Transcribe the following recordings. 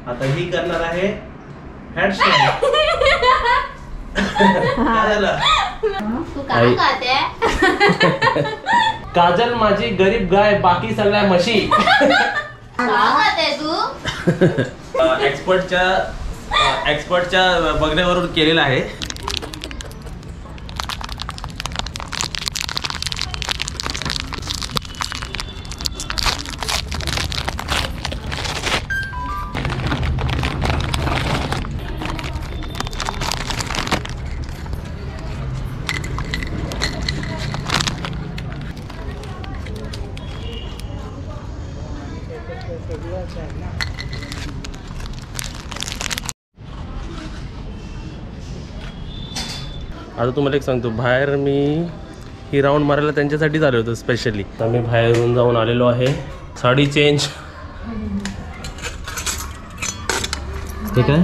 आता ही करणार आहे हेअरस्टाईल. काय झालं? तू काय खाते? काजल माझी गरीब गाय, बाकी सगळ्या म्हशी. काय खाते तू? एक्सपर्टच्या बघण्यावरून केलेला आहे. आता तुम्हाला एक सांगतो, बाहेर मी ही राऊंड मारायला त्यांच्यासाठीच आलो होतो स्पेशली. तर मी बाहेरून जाऊन आलेलो आहे. साडी चेंज. हे काय?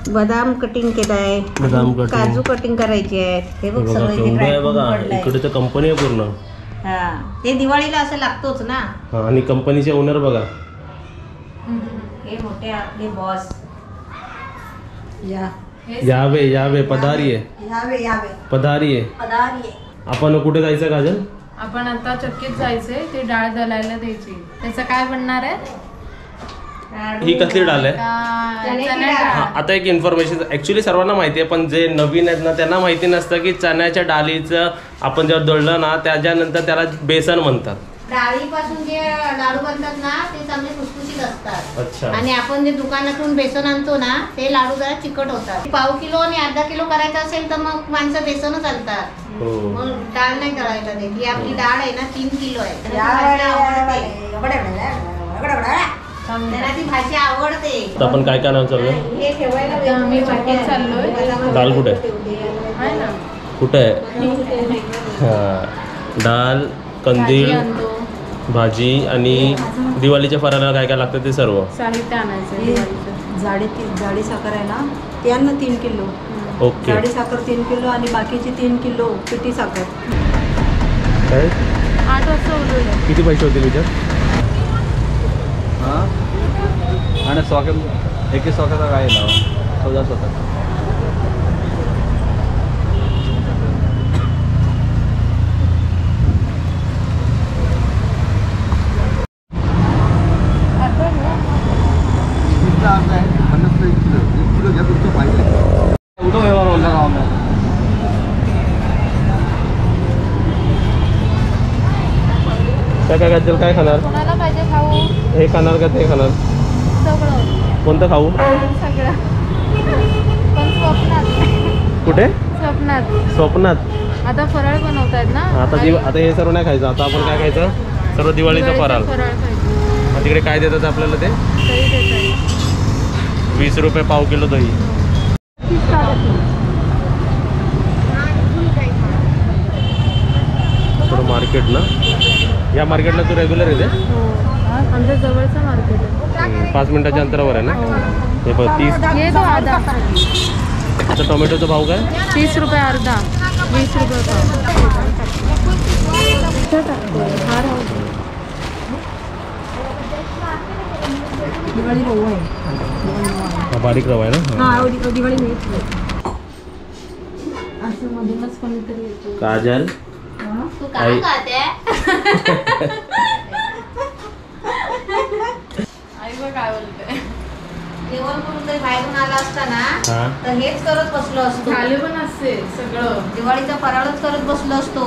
बदाम कटिंग केलाय, बदाम कटिंग, काजू कटिंग करायची आहे. हे बघ सगळं केवढं आहे बघा. इकडे तर कंपनी आहे पूर्ण. हा, ते दिवाळीला असं लागतोच ना. हा, आणि कंपनीचे ओनर बघा. हे मोठे आपले बॉस. यावे यावे पधारिये. यावे यावे पधारिये. पधारिये. आपण कुठे जायचं काजल? आपण आता चक्कीत जायचंय, ते डाळ दलायला द्यायची. त्याचं काय बनणार आहे? ही कसली डाळ आहे? चण्या डाळ. आता एक इन्फॉर्मेशन ऍक्च्युली सर्वांना माहिती आहे, पण जे नवीन आहेत ना त्यांना माहिती नसतं की चण्याच्या डाळीचं आपण जेव्हा दळलं ना त्याच्यानंतर त्याला बेसन म्हणतात. डाळीपासून जे लाडू बनतात ना ते चांगले खुसखुशीत असतात. अच्छा. आणि आपण जे दुकानातून बेसन आणतो ना ते लाडू जरा चिकट होतात. पाव किलो आणि अर्धा किलो करायचं असेल तर मग माणसं बेसनच आणतात. हो. मग डाळ नाही दळायला देत. ही आपली डाळ आहे ना 3 किलो आहे. त्यांना ती भाजी आवडते. तर आपण काय काय नाव चाललोय? हे ठेवायला आता आम्ही चक्कीत चाललोय. डाळ कुठे आहे ना, कुठे आहे? हा, डाळ, कंदील, भाजी आणि दिवाळीच्या फराळाला काय काय लागतं ते सर्व साहित्य आणायचं दिवाळीचं. जाडी साखर आहे ना ती आण ना 3 किलो. ओके. जाडी साखर 3 किलो आणि बाकीची 3 किलो पिठी साखर. काय 8 वाजता उरवलं. किती पैसे होतील विचार? हां, आणि सॉकेट एक सॉकेटचा काय लावा 14 होता. काय काय काजल काय खाणार? कोणाला पाहिजे खाऊ? हे खाणार का ते खाणार? सगळं. कोणतं खाऊ? सगळं. पण स्वप्नात. कुठे? स्वप्नात. स्वप्नात. आता फराळ बनवतायत ना. आता हे सर्व नाही खायचं. आता आपण काय खायचं? सर्व दिवाळीचं फराळ. फराळ खायचं. मग तिकडे काय देतात आपल्याला ते? दही देतात. 20 रुपये पाव किलो दही. थोडं मार्केट ना, या मार्केटला तू रेग्युलर येते? आमच्या जवळचं मार्केट आहे. 5 मिनिटाच्या अंतरावर आहे ना. हे बघ 30. ये तो आधा. आता टोमॅटोचा भाव काय? 30 रुपये अर्धा, 20 रुपये पाव. दिवाळी रवा आहे. बारीक रवा आहे ना. हा, दिवाळी मिळते. असं मधूनच कोणीतरी येतो. काजल तू काय खाते? आई बघ काय बोलते. जेवण करून जरी बाहेरून आला असता ना हा. तर हेच करत बसलो असतो. झाले पण असते सगळं. दिवाळीचा फराळच करत बसलो असतो.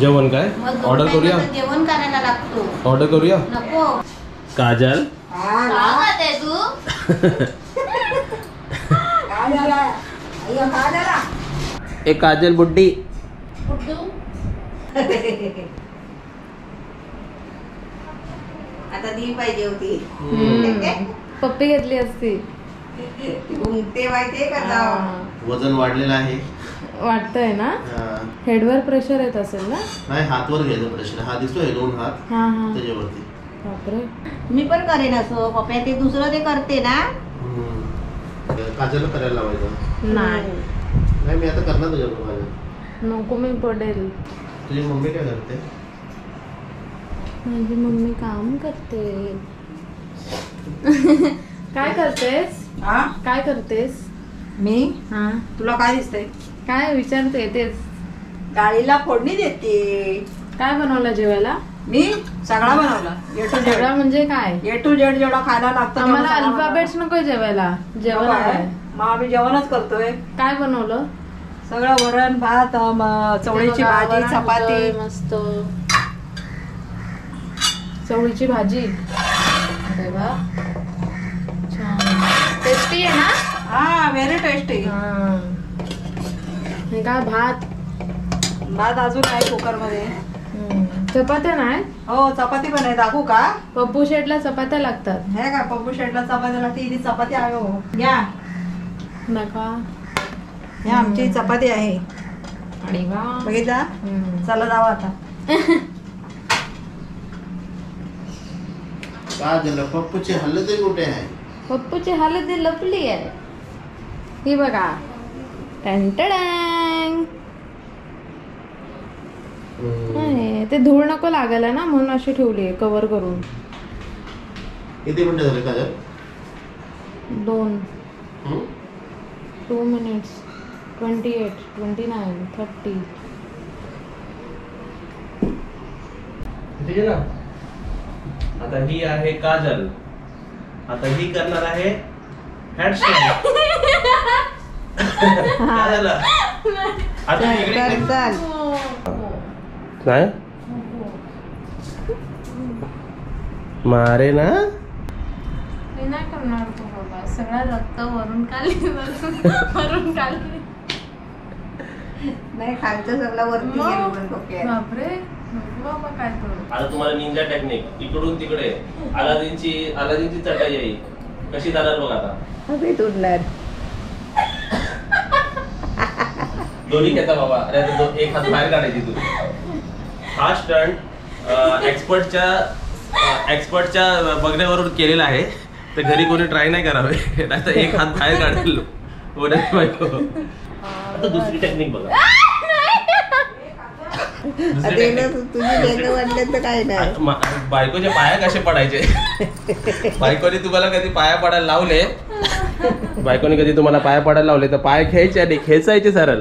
जेवण काय मग ऑर्डर करूया? जेवण करायला लागतो. ऑर्डर करूया? नको. काजल काय खाते तू? एक काजल बुड्डी. आता ती पाहिजे होती. पप्पी घेतली असती. घुमते माहितीये का जाव. वजन वाढलेलं आहे. वाटतंय ना. हेडवर प्रेशर येत असेल ना. नाही, हातवर घ्यायचं प्रेशर. हा दिसतोय 2 हात हा हा. त्याच्यावरती. बापरे. मी पण करेन असं. पप्पा ते दुसरं ते करते ना. काजलला करायला लावायचं. नाही मी आता करणार तुझ्याकडे. नको, मी पडेल. तुझी मम्मी काय करते? माझी मम्मी काम करते. काय करतेस? हा काय करतेस? मी हा तुला काय दिसतंय? काय विचारते तेच. डाळीला फोडणी देते. काय बनवलं जेवायला? मी सगळा बनवला ए टू सगळं जेड. म्हणजे काय? ए टू जेड जेवढा खायला लागतं आम्हाला तेवढं सगळं अल्फाबेट्स नको जेवायला. जेवण बनवलं. आहे. मग आम्ही जेवणच करतोय. काय बनवलं? सगळं वरण भात चवळीची बघा, भाजी वरण चपाती. होतंय मस्त. चवळीची भाजी. अरे वा. छान. टेस्टी आहे ना? हा व्हेरी टेस्टी. हा. हे काय भात. भात अजून आहे कुकर मध्ये. चपात्या नाही. हो चपाती पण आहे. दाखवू का? पप्पू शेटला चपात्या लागतात. हे का पप्पू शेटला चपाती लागते. इथे चपाती आहे हो. या नका. ही आमची चपाती आहे. आणि वा. बघितला? चला जावा आता. काय झालं पप्पूची हल्लत कुठे आहे? पप्पूची हालत लपली आहे. ही बघा. टंटडंग. नाही, ते धूळ नको लागायला ना म्हणून अशी ठेवली कव्हर करून. किती मिनिटं झाले काजल? 2 minutes 28 29 30. ठीक आहे ना. आता ही आहे काजल. आता ही करणार आहे हेअरस्टाईल. काय झालं? आता इकडे नाही मारे ना. मी नाही करणार तो बाबा. सगळं रक्त वरून काढली वरून काढली. नाही खालचं सगळं वरती गेलं पण डोक्यात. बापरे नको बाबा काय तो. आता तुम्हाला निंजा टेक्निक इकडून तिकडे अलादीनची चटाई आहे. कशी जाणार बघ आता. हवेत उडणार. दोन्ही घेता बाबा. अरे एक हात बाहेर काढायची तू. हा स्टंट एक्सपर्टच्या बघण्यावरून केलेला आहे. तर घरी कोणी ट्राय नाही करावे. नाही तर एक हात बाहेर काढेल. आता दुसरी टेक्निक बघा. बायकोचे पाया कसे पडायचे. बायकोने तुम्हाला कधी पाया पडायला लावले. बायकोने कधी तुम्हाला पाया पडायला लावले तर पाय घ्यायचे आणि खेचायचे सरळ.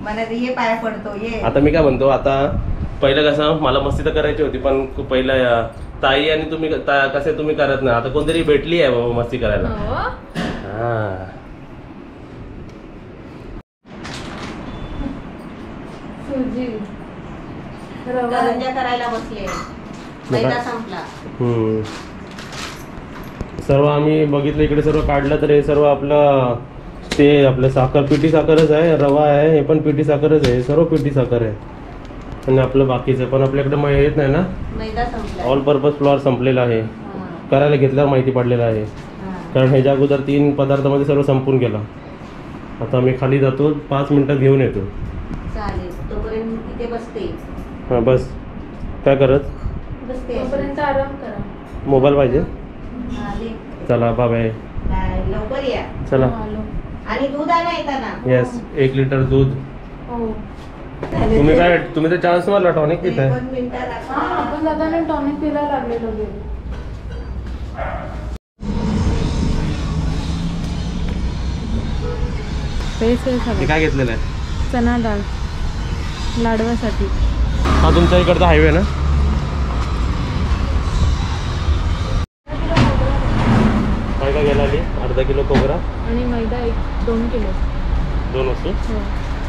मला ये पाया पडतो ये. आता मी काय म्हणतो. आता पहिलं कसं मला मस्ती तर करायची होती पण पहिलं ताई आणि तुम्ही कसे तुम्ही करत नाही. आता कोणतरी भेटली आहे बाबा मस्ती करायला. हा सुजी करंज्या करायला बसले. मैदा संपला. सर्व आम्ही बघितलं इकडे सर्व काढलं तर हे सर्व आपलं ते आपलं साखर पिठी साखरच आहे. रवा आहे हे पण पिठी साखरच आहे. सर्व पिठी साखर आहे. आणि आपलं बाकीचं पण आपल्याकडे येत नाही ना. मैदा संपला. ऑल पर्पज फ्लॉर संपलेला आहे. करायला घेतल्यावर माहिती पडलेलं आहे. कारण ह्याच्या अगोदर 3 पदार्थामध्ये सर्व संपून गेला. आता आम्ही खाली जातो 5 मिनिटात घेऊन येतो. चालेल तोपर्यंत इथे बसते. हां बस. काय करत बसते तोपर्यंत आराम करा. मोबाईल पाहिजे. आले. चला बाय. काय, लवकर या. चला. आलो. आणि दूध आणा येताना. येस 1 लिटर दूध. हो. तुम्ही तर चान्स मारला टॉनिक पित आहे. 1 मिनिटात हा आपण जाताना टॉनिक पिला लागलेलो. हे काय घेतलेलं आहे? चना डाळ लाडवासाठी. हा तुमच्या इकडचा हायवे ना. काय काय गेला अर्धा किलो खोबरा आणि मैदा 2 किलो. 2 वस्तू. हो.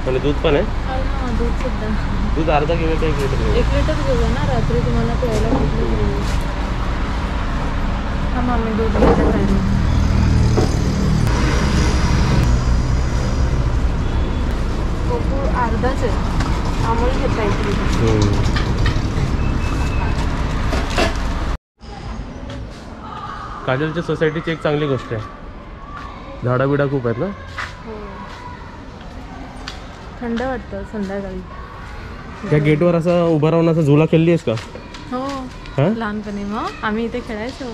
आणि दूध पण आहे. हा, दूध सुद्धा. दूध अर्धा किलो का 1 लिटर? 1 लिटर घेऊया ना. रात्री तुम्हाला प्यायला कुठलं घेऊ. हा मम्मी दूध घेतलं पाहिजे. कोको अर्धाच आहे. अमूल घेता 1 लिटर. काजलच्या सोसायटीची एक चांगली गोष्ट आहे. झाडा बिडा खूप आहेत ना. हो. थंड वाटतं संध्याकाळी. त्या गेटवर असं उभं राहून असं झुला खेळली आहेस का? हो हा? लहानपणी मग आम्ही इथे खेळायचो.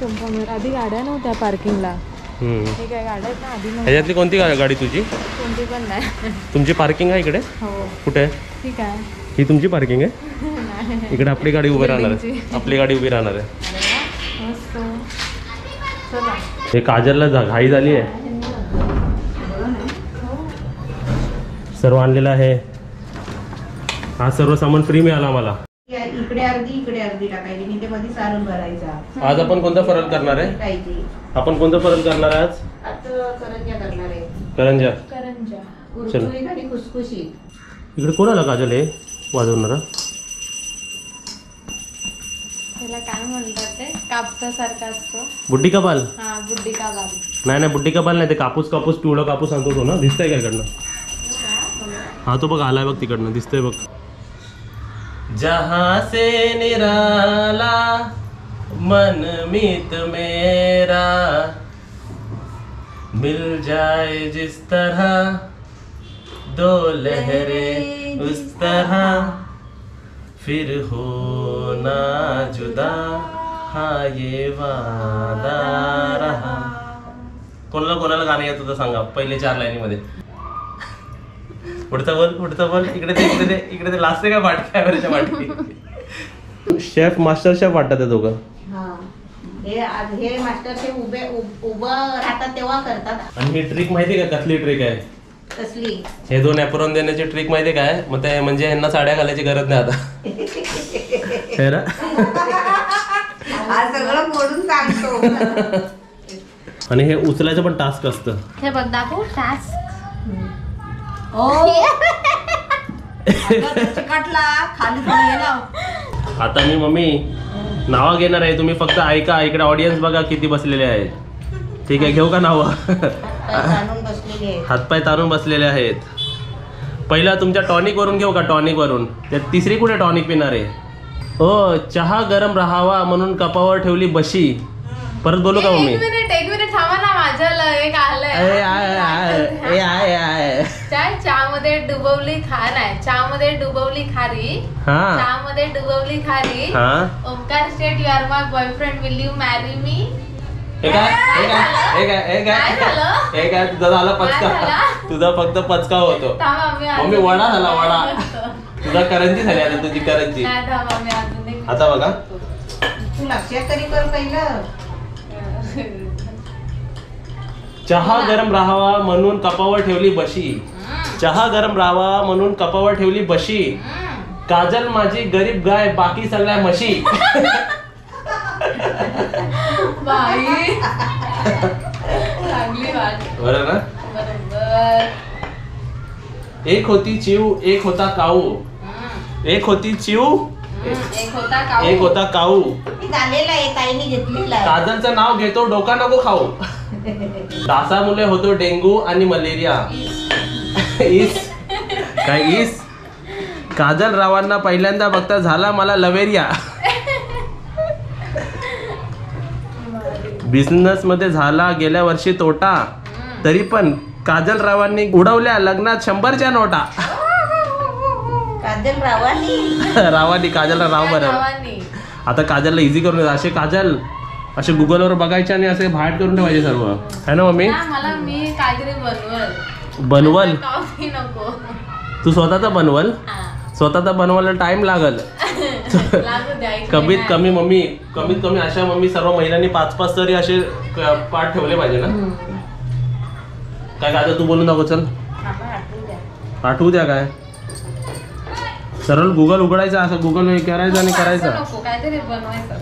कुंभमेळा आधी गाड्या नव्हत्या पार्किंगला. हे काय गाड्या आहेत ना आधी नव्हत्या. ह्याच्यातली कोणती गाडी तुझी? कोणती पण नाही. तुमची पार्किंग आहे इकडे? हो. कुठे आहे? ठीक आहे. ही तुमची पार्किंग आहे? नाही. इकडे आपली गाडी उभी राहणार आहे. बिल्डिंगची. आपली गाडी उभी राहणार आहे. अरे वा, मस्त. सो चला. हे काजलला घाई झाली आहे. सर्व आणलेलं आहे. हा सर्व सामान फ्री मिळाला मला. इकडे अर्धी टाकायची आणि ते मध्ये सारून भरायचा. आज आपण कोणता फरक करणार आहे? टाकायची. आपण कोणता फरक करणार आहे आज? आता करंज्या करणार आहे. करंजा. करंजा. कुरकुरीत आणि खुसखुशीत. इकडे कोण आला काजल हे वाजवणारा? त्याला काय म्हणतात ते कापसासारखं असतं. बुड्डी का बाल? हा बुड्डी का बाल. नाही बुड्डी का बाल नाही, ते कापूस पिवळा कापूस आणतो तो ना. दिसतंय काय इकडनं? हा तो बघ आलाय बघ तिकडनं, दिसतोय बघ. जहाँ से निराला मन मीत मेरा मिल जाए जिस तरह दो लहरें उस तरह फिर हो ना जुदा हा ये वादा रहा. कोणाला गाणं येत होतं सांगा पहिले 4 लाईनीमध्ये. पुढचा बोल इकडे ते लास्ट का पाठ कॅमेऱ्याच्या पाठी. शेफ मास्टर शेफ वाटतात ते दोघं. हे मास्टर शेफ उभं राहतात तेव्हा करतात. आणि ही ट्रिक माहिती का कसली ट्रिक आहे? कसली? हे 2 ॲप्रॉन देण्याची ट्रिक माहिती काय? मग ते म्हणजे यांना साड्या घालायची गरज नाही आता. हे ना? आज सगळं मोडून सांगतो. आणि हे उचलायचं पण टास्क असतं. हे बघ दाखवू टास्क. चिकटला खाली थोडं गेला. आता मी मम्मी नावं घेणार आहे, तुम्ही फक्त ऐका. इकडे ऑडियन्स बघा किती बसलेले आहेत. ठीक आहे, घेऊ का नावं? हातपाय ताणून बसलेले आहेत. पहिला तुमच्या टॉनिक वरून घेऊ का? टॉनिक वरून. त्यात तिसरी कुठे टॉनिक पिणार आहे? ओ चहा गरम राहावा म्हणून कपावर ठेवली बशी. परत बोलू का मम्मी? एक मिनिट थांबा ना, माझ्याला एक आलंय. चहामध्ये डुबवली खार आहे. चहामध्ये डुबवली खारी. चहामध्ये डुबवली खारी. Omkar state you are my boyfriend, will you marry me? तुझा झाला पचका. तुझा फक्त पचका होतो. मम्मी वडा झाला वडा. तुझा करंजी झाली आता तुझी करंजी. आता बघा तू लक्षात तरी कर पहिलं. चहा गरम राहावा म्हणून कपावर ठेवली बशी. चहा गरम राहावा म्हणून कपावर ठेवली बशी. काजल माझी गरीब गाय, बाकी सगळ्या म्हशी. बरं ना? एक होती चिव एक होता काऊ. एक होती चिव एक होता काऊ. झालेला आहे, ताईने घेतलेला आहे. काजलचं नाव घेतो डोका नको खाऊ. डासामुळे होतो डेंगू आणि मलेरिया. इस काजल रावांना पहिल्यांदा बघता झाला मला लवेरिया. बिझनेस मध्ये झाला गेल्या वर्षी तोटा, तरी पण काजल रावांनी उडवल्या लग्नात 100च्या नोटा. काजल रावांनी काजलला राव बनवलं. आता काजलला इझी करून द्या. असे काजल असे गुगलवर बघायचे आणि असे बाहेर करून ठेवायचे सर्व. है ना मम्मी? मी काहीतरी बनवल. कॉफी नको. तू स्वतःचा बनवल. स्वतःचा बनवायला टाइम लागल. कमीत कमी अशा मम्मी सर्व महिलांनी 5-5 तरी असे पाठ ठेवले पाहिजे ना. काय आता तू बोलून दाखव. चल आठवू द्या. काय सरळ गुगल उघडायचं, असं गुगल करायचं आणि करायचं. काहीतरी बनवायचं.